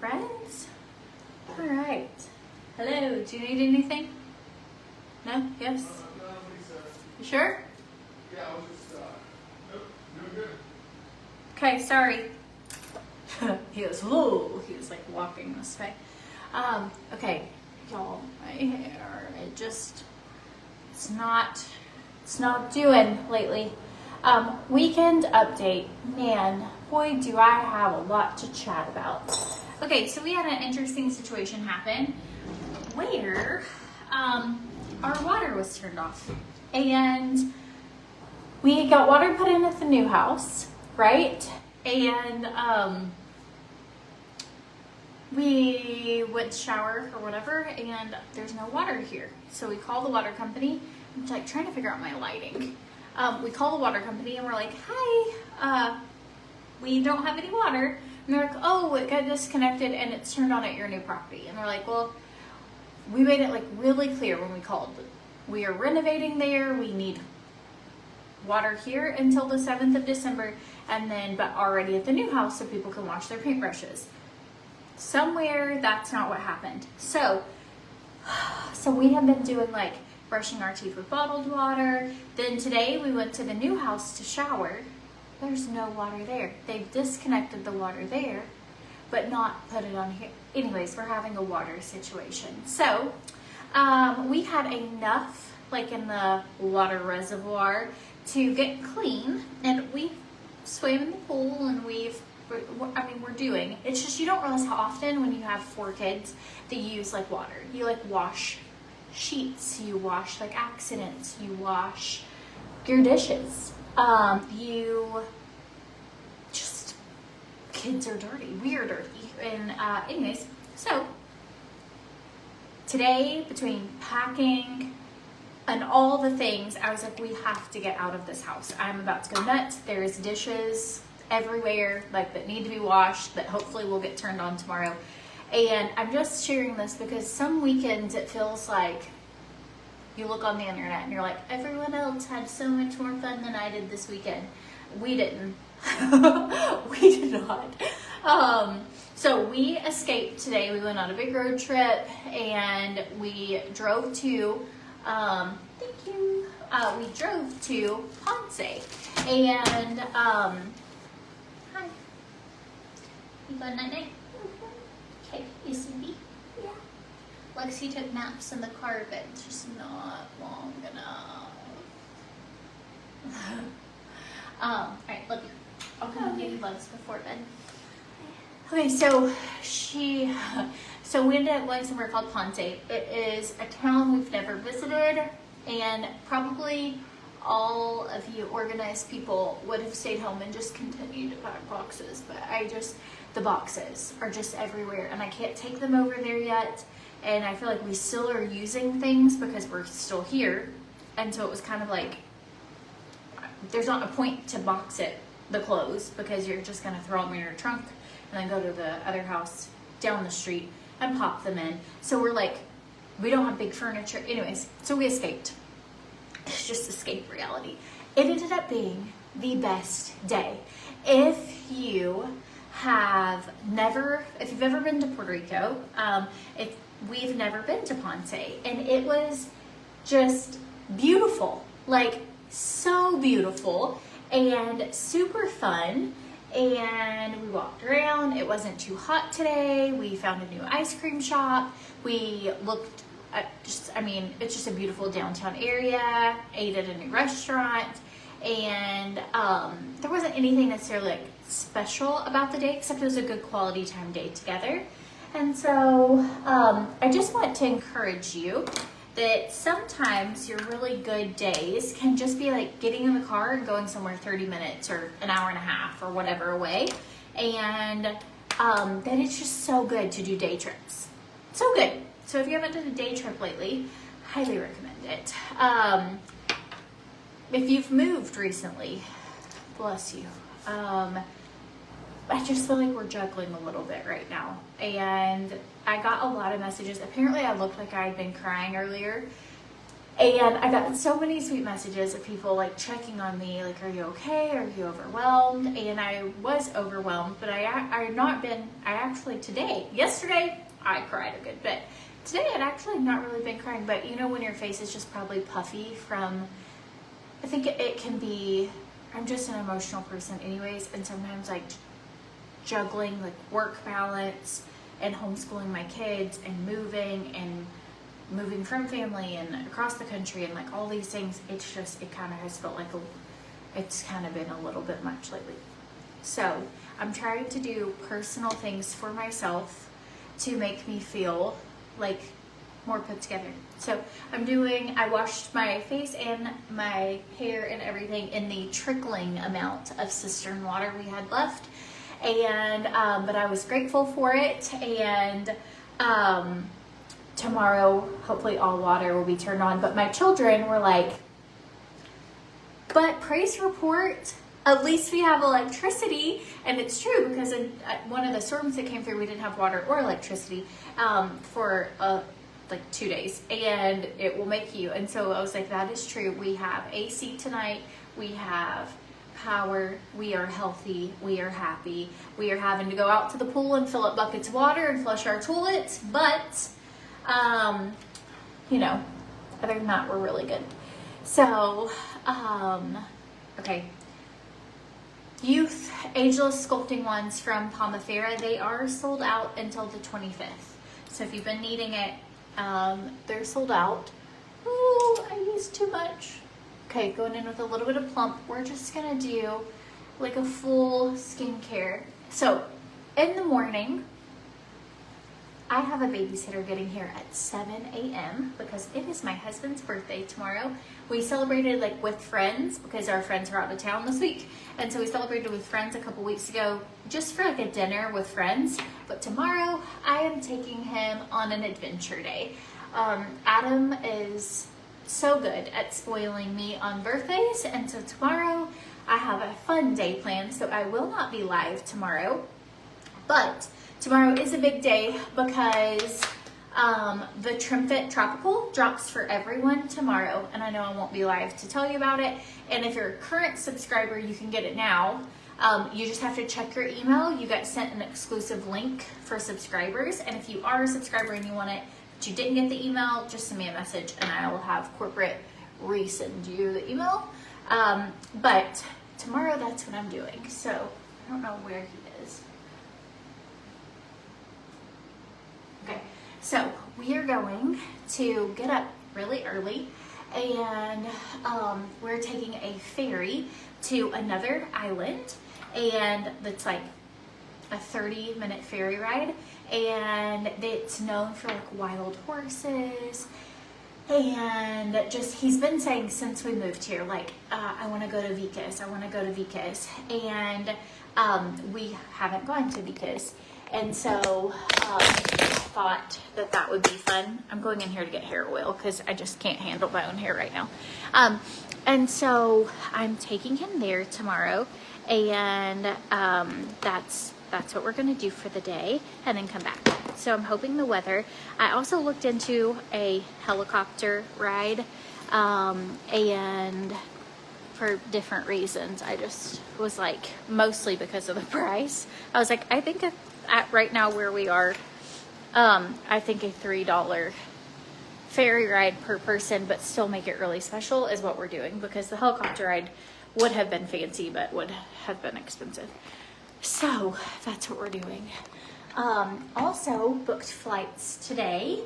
friends. All right. Hello, do you need anything? No? Yes? You sure? Yeah, I was just, nope, doing good. Okay, sorry. He was, whoa, he was like walking this way. Okay, y'all, my hair, it's not doing lately. Weekend update. Man, boy, do I have a lot to chat about. Okay, so we had an interesting situation happen where our water was turned off. And we got water put in at the new house, right? And we went to shower or whatever, and there's no water here. So we call the water company. I'm like trying to figure out my lighting. We call the water company and we're like, hi, we don't have any water. And they're like, oh, it got disconnected and it's turned on at your new property. And they're like, well, we made it like really clear when we called. We are renovating there. We need water here until the 7th of December, and then but already at the new house so people can wash their paintbrushes. Somewhere that's not what happened. So we have been doing like brushing our teeth with bottled water. Then today we went to the new house to shower. There's no water there. They've disconnected the water there, but not put it on here. Anyways, we're having a water situation. So we had enough like in the water reservoir to get clean, and we swam in the pool, and we're doing. It's just you don't realize how often when you have 4 kids that you use like water. You like wash sheets, you wash like accidents, you wash your dishes. Kids are dirty. We are dirty. And anyways, so today between packing and all the things, I was like, we have to get out of this house. I'm about to go nuts. There's dishes everywhere like that need to be washed that hopefully will get turned on tomorrow. And I'm just sharing this because some weekends it feels like you look on the internet and you're like, everyone else had so much more fun than I did this weekend. We didn't. We did not. So we escaped today. We went on a big road trip and we drove to thank you. We drove to Ponce, and hi. You got a night night? Okay, you sleepy? Yeah. Lexi took naps in the car, but it's just not long enough. Alright, love you. I'll come and give you bugs before bed. Okay, so we ended up going somewhere called Ponce. It is a town we've never visited, and probably all of you organized people would have stayed home and just continued to pack boxes, but the boxes are just everywhere, and I can't take them over there yet, and I feel like we still are using things because we're still here, and so it was kind of like, there's not a point to box the clothes because you're just gonna throw them in your trunk and then go to the other house down the street and pop them in. So we're like, we don't have big furniture. Anyways, so we escaped. It's just escape reality. It ended up being the best day. If you've ever been to Puerto Rico, we've never been to Ponce, and it was just beautiful, like so beautiful and super fun. And we walked around. It wasn't too hot today. We found a new ice cream shop. We looked at it's just a beautiful downtown area. Ate at a new restaurant, and there wasn't anything necessarily like special about the day, except it was a good quality time day together. And so I just want to encourage you that sometimes your really good days can just be like getting in the car and going somewhere 30 minutes or an hour and a half or whatever away. And that it's just so good to do day trips. So good. So if you haven't done a day trip lately, highly recommend it. If you've moved recently, bless you. I just feel like we're juggling a little bit right now. And I got a lot of messages. Apparently I looked like I had been crying earlier. And I got so many sweet messages of people like checking on me, like, are you okay? Are you overwhelmed? And I was overwhelmed, but yesterday I cried a good bit. Today I'd actually not really been crying, but you know when your face is just probably puffy from, I think it can be, I'm just an emotional person anyways, and sometimes like juggling like work balance and homeschooling my kids and moving from family and across the country and like all these things, it kind of has felt like it's kind of been a little bit much lately. So I'm trying to do personal things for myself to make me feel like more put together. So I washed my face and my hair and everything in the trickling amount of cistern water we had left. And, but I was grateful for it. And, tomorrow, hopefully all water will be turned on. But my children were like, but praise report, at least we have electricity. And it's true, because in one of the storms that came through, we didn't have water or electricity for like 2 days, and it will make you. And so I was like, that is true. We have AC tonight. We have power. We are healthy. We are happy. We are having to go out to the pool and fill up buckets of water and flush our toilets. But, you know, other than that, we're really good. So, okay. Youth Ageless Sculpting ones from Pomifera, they are sold out until the 25th. So if you've been needing it, they're sold out. Ooh, I used too much. Okay, going in with a little bit of plump. We're just gonna do like a full skincare. So in the morning, I have a babysitter getting here at 7 a.m. because it is my husband's birthday tomorrow. We celebrated like with friends because our friends are out of town this week. And so we celebrated with friends a couple weeks ago just for like a dinner with friends. But tomorrow I am taking him on an adventure day. Adam is so good at spoiling me on birthdays. And so tomorrow I have a fun day planned. So I will not be live tomorrow. But tomorrow is a big day because the TRIMFIT Tropical drops for everyone tomorrow. And I know I won't be live to tell you about it. And if you're a current subscriber, you can get it now. You just have to check your email. You get sent an exclusive link for subscribers. And if you are a subscriber and you want it, but you didn't get the email, just send me a message and I will have corporate resend you the email. But tomorrow, that's what I'm doing. So I don't know where he is. Okay, so we are going to get up really early and we're taking a ferry to another island, and it's like a 30-minute ferry ride, and it's known for like wild horses. And just, he's been saying since we moved here, like, I want to go to Vicus, I want to go to Vicus. And we haven't gone to Vicus. And so I thought that that would be fun. I'm going in here to get hair oil because I just can't handle my own hair right now. And so I'm taking him there tomorrow. And that's what we're going to do for the day and then come back. So I'm hoping the weather. I also looked into a helicopter ride and for different reasons. I just was like, mostly because of the price. I was like, I think at right now where we are, I think a $3 ferry ride per person, but still make it really special is what we're doing, because the helicopter ride would have been fancy, but would have been expensive. So that's what we're doing. Also booked flights today,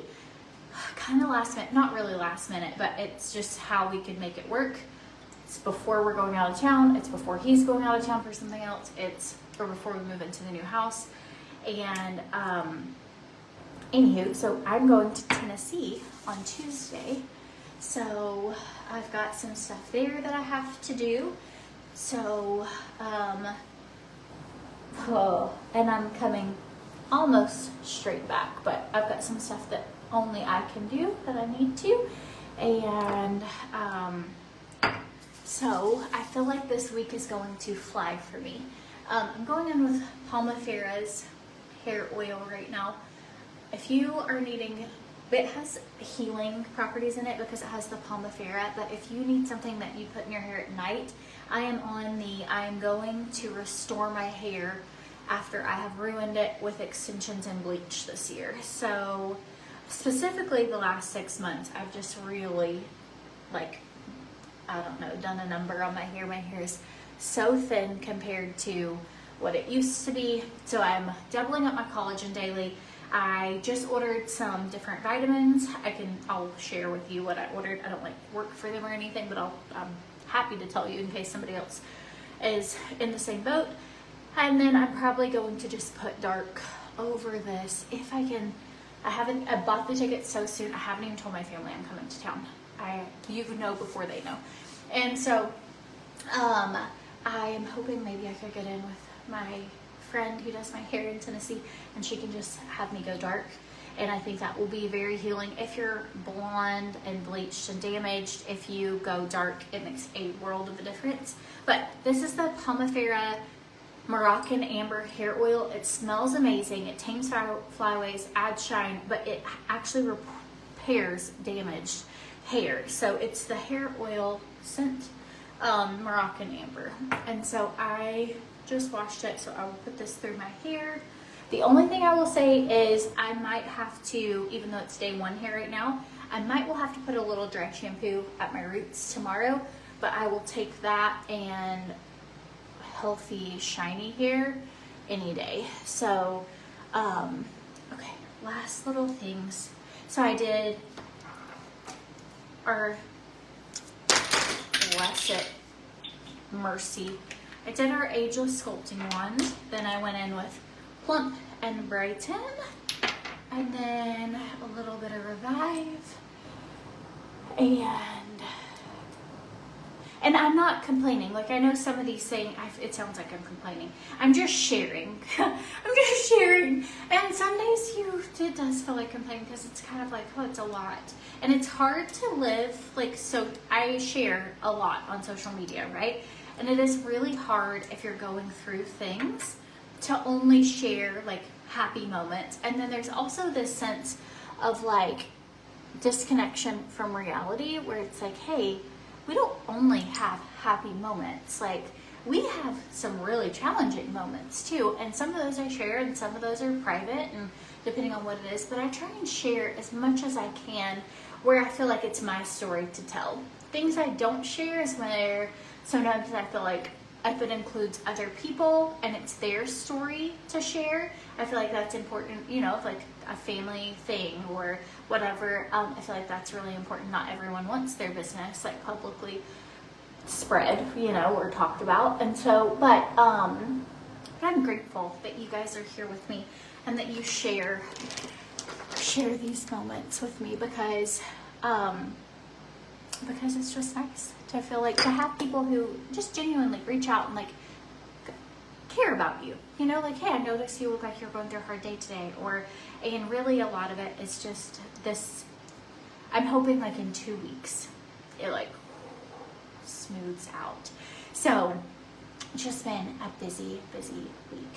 kind of last minute, not really last minute, but it's just how we could make it work. It's before we're going out of town. It's before he's going out of town for something else. Or before we move into the new house. And anywho, so I'm going to Tennessee on Tuesday. So I've got some stuff there that I have to do. So, and I'm coming almost straight back, but I've got some stuff that only I can do that I need to. And so I feel like this week is going to fly for me. I'm going in with Pomifera's hair oil right now. If you are needing it has healing properties in it because it has the Pomifera. But if you need something that you put in your hair at night, I am going to restore my hair after I have ruined it with extensions and bleach this year. So specifically the last 6 months, I've just really, like, I don't know, done a number on my hair. My hair is so thin compared to what it used to be. So I'm doubling up my collagen daily. I just ordered some different vitamins. I'll share with you what I ordered. I don't like work for them or anything, but I'm happy to tell you in case somebody else is in the same boat. And then I'm probably going to just put dark over this if I can. I bought the ticket so soon. I haven't even told my family I'm coming to town. You know before they know. And so I am hoping maybe I could get in with my friend who does my hair in Tennessee, and she can just have me go dark. And I think that will be very healing. If you're blonde and bleached and damaged, if you go dark, it makes a world of a difference. But this is the Pomifera Moroccan Amber Hair Oil. It smells amazing. It tames flyaways, adds shine, but it actually repairs damaged hair. So it's the hair oil scent, Moroccan Amber. And so I just washed it, so I will put this through my hair. The only thing I will say is I might have to, even though it's day 1 here right now, I will have to put a little dry shampoo at my roots tomorrow, but I will take that and healthy, shiny hair any day. So, okay, last little things. So I did our Blessed Mercy. I did our Ageless Sculpting one. Then I went in with Plump and Brighten. And then a little bit of Revive. And I'm not complaining. Like, I know some of these things, it sounds like I'm complaining. I'm just sharing. I'm just sharing. And some days it does feel like complaining because it's kind of like, oh, it's a lot. And it's hard to live, like, so I share a lot on social media, right? And it is really hard if you're going through things to only share, like, happy moments. And then there's also this sense of, like, disconnection from reality where it's like, hey, we don't only have happy moments. Like, we have some really challenging moments too. And some of those I share and some of those are private and depending on what it is. But I try and share as much as I can where I feel like it's my story to tell. Things I don't share is where sometimes I feel like if it includes other people and it's their story to share, I feel like that's important, you know, if like a family thing or whatever. I feel like that's really important. Not everyone wants their business like publicly spread, you know, or talked about. And so, but I'm grateful that you guys are here with me and that you share these moments with me because it's just nice to feel like to have people who just genuinely reach out and like care about you, you know, like, hey, I noticed you look like you're going through a hard day today, and really a lot of it is just this. I'm hoping like in 2 weeks it like smooths out. So just been a busy week.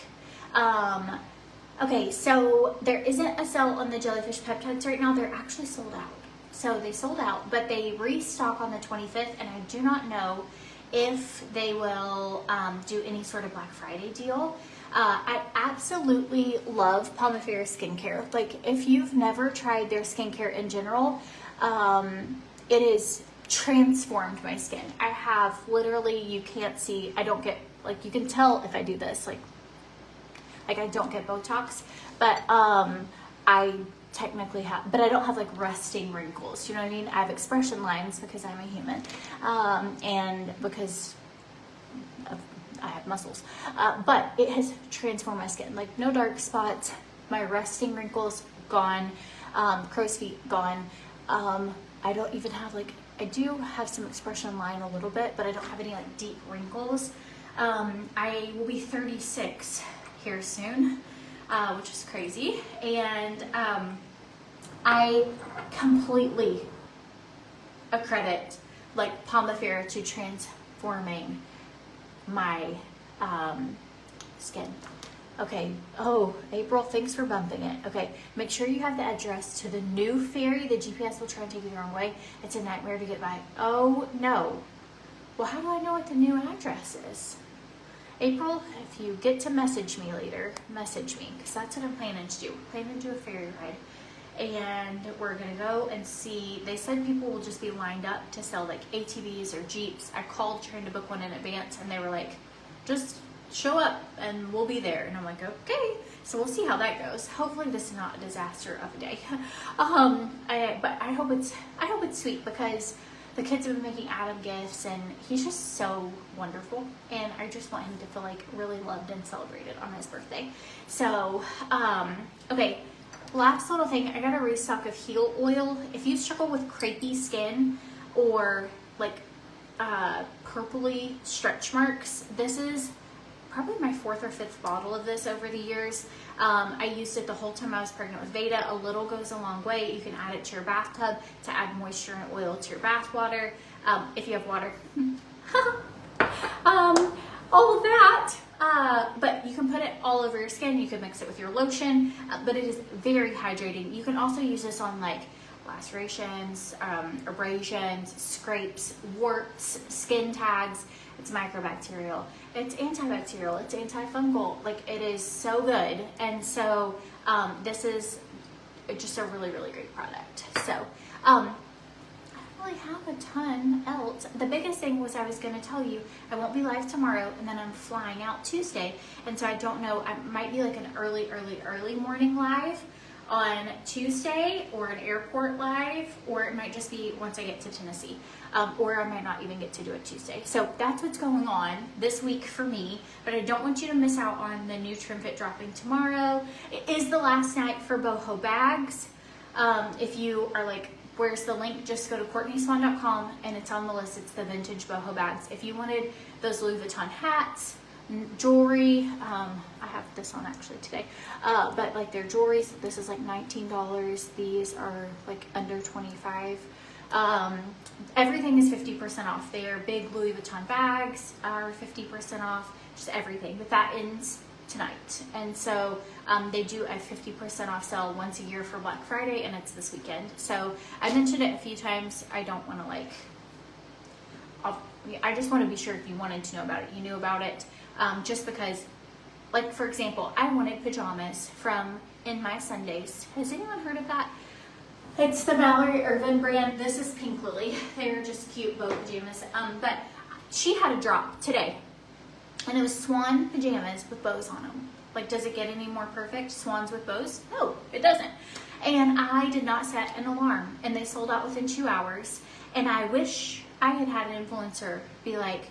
Okay, so there isn't a sale on the jellyfish peptides right now. They're actually sold out. So they sold out, but they restock on the 25th, and I do not know if they will do any sort of Black Friday deal. I absolutely love Pomifera skincare. Like, if you've never tried their skincare in general, it has transformed my skin. I have literally, you can't see, I don't get, like, you can tell if I do this, like I don't get Botox, but I technically have, but I don't have like resting wrinkles, you know what I mean? I have expression lines because I'm a human, and because I have muscles, but it has transformed my skin. Like, no dark spots, my resting wrinkles gone, crow's feet gone. I don't even have like, I do have some expression line a little bit, but I don't have any like deep wrinkles. I will be 36 here soon, which is crazy. And I completely accredit like Pomifera to transforming my skin. Okay. Oh, April, thanks for bumping it. Okay. Make sure you have the address to the new ferry. The GPS will try and take you the wrong way. It's a nightmare to get by. Oh, no. Well, how do I know what the new address is? April, if you get to message me later, message me, because that's what I'm planning to do. Planning to do a ferry ride. And we're going to go and see. They said people will just be lined up to sell like ATVs or Jeeps. I called trying to book one in advance, and they were like, just show up and we'll be there. And I'm like, okay. So we'll see how that goes. Hopefully this is not a disaster of a day. But I hope it's sweet, because the kids have been making Adam gifts, and he's just so wonderful. And I just want him to feel like really loved and celebrated on his birthday. So, okay. Last little thing, I got a restock of heel oil. If you struggle with crepey skin or like purpley stretch marks, this is probably my 4th or 5th bottle of this over the years. I used it the whole time I was pregnant with Veda. A little goes a long way. You can add it to your bathtub to add moisture and oil to your bath water. If you have water. All of that. But you can put it all over your skin. You can mix it with your lotion, but it is very hydrating. You can also use this on like lacerations, abrasions, scrapes, warts, skin tags. It's microbacterial, it's antibacterial, it's antifungal. Like, it is so good. And so this is just a really, really great product. So I don't really have a ton else. The biggest thing was, I was going to tell you I won't be live tomorrow, and then I'm flying out Tuesday, and so I don't know, I might be like an early morning live on Tuesday, or an airport live, or it might just be once I get to Tennessee, or I might not even get to do it Tuesday. So that's what's going on this week for me, but I don't want you to miss out on the new TRIMFIT dropping tomorrow. It is the last night for boho bags. If you are like, where's the link? Just go to CourtneySwan.com, and it's on the list. It's the vintage boho bags. If you wanted those Louis Vuitton hats, jewelry, I have this on actually today, but like their jewelry, so this is like $19. These are like under 25. Everything is 50% off. Their big Louis Vuitton bags are 50% off, just everything. But that ends tonight, and so they do a 50% off sale once a year for Black Friday, and it's this weekend. So I mentioned it a few times. I don't want to like, I just want to be sure if you wanted to know about it, you knew about it. Just because, like, for example, I wanted pajamas from In My Sundays. Has anyone heard of that? It's the Mallory Irvin brand. This is Pink Lily. They're just cute bow pajamas. But she had a drop today, and it was swan pajamas with bows on them. Like, does it get any more perfect? Swans with bows? No, it doesn't. And I did not set an alarm, and they sold out within 2 hours. And I wish I had had an influencer be like,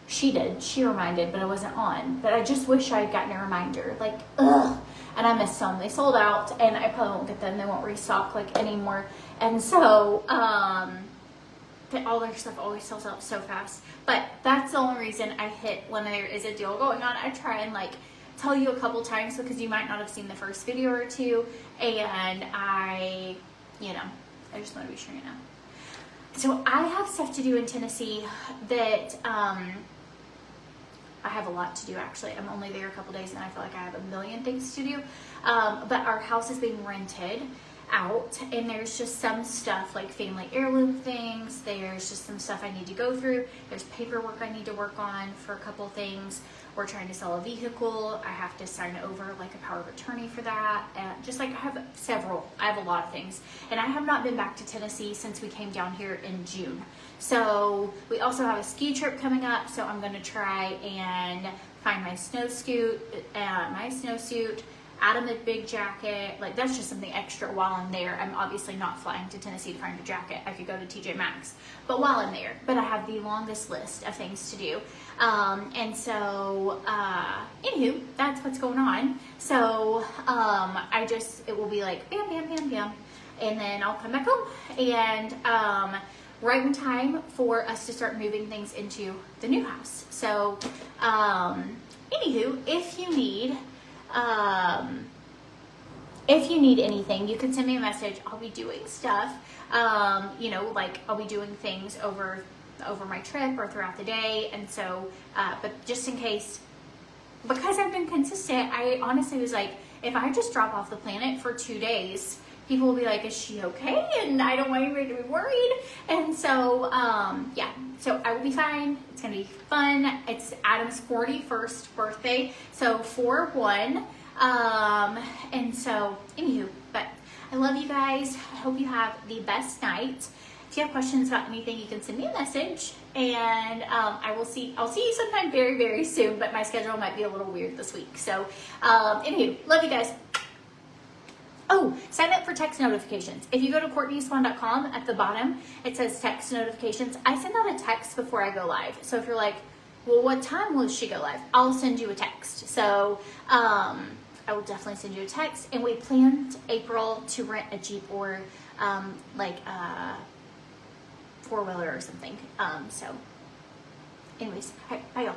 she did, she reminded, but I wasn't on. But I just wish I had gotten a reminder. Like, ugh. And I missed some. They sold out, and I probably won't get them. They won't restock like anymore. And so, all their stuff always sells out so fast. But that's the only reason I hit when there is a deal going on. I try and like tell you a couple times, because you might not have seen the first video or two, and I just want to be sure you know. So I have stuff to do in Tennessee that I have a lot to do, actually. I'm only there a couple days, and I feel like I have a million things to do. But our house is being rented out, and there's just some stuff like family heirloom things. There's just some stuff I need to go through. There's paperwork I need to work on for a couple things. We're trying to sell a vehicle. I have to sign over like a power of attorney for that. And just like I have a lot of things. And I have not been back to Tennessee since we came down here in June. So we also have a ski trip coming up. So I'm going to try and find my snowsuit, add a big jacket. Like, that's just something extra while I'm there. I'm obviously not flying to Tennessee to find a jacket. I could go to TJ Maxx, but while I'm there. But I have the longest list of things to do. And so, anywho, that's what's going on. So, it will be like bam, bam, bam, bam. And then I'll come back home, and, right in time for us to start moving things into the new house. So, anywho, if you need anything, you can send me a message. I'll be doing stuff, like I'll be doing things over my trip or throughout the day. And so, but just in case because I've been consistent, I honestly was like, if I just drop off the planet for 2 days, people will be like, is she okay? And I don't want anybody to be worried. And so, yeah, so I will be fine. It's gonna be fun. It's Adam's 41st birthday, so 4-1. And so, anywho, but I love you guys. I hope you have the best night. If you have questions about anything, you can send me a message, and I'll see you sometime very, very soon, but my schedule might be a little weird this week. So, anywho, love you guys. Oh, sign up for text notifications. If you go to CourtneySwan.com, at the bottom, it says text notifications. I send out a text before I go live. So if you're like, well, what time will she go live? I'll send you a text. So I will definitely send you a text. And we planned April to rent a Jeep or like a 4-wheeler or something. So anyways, bye y'all.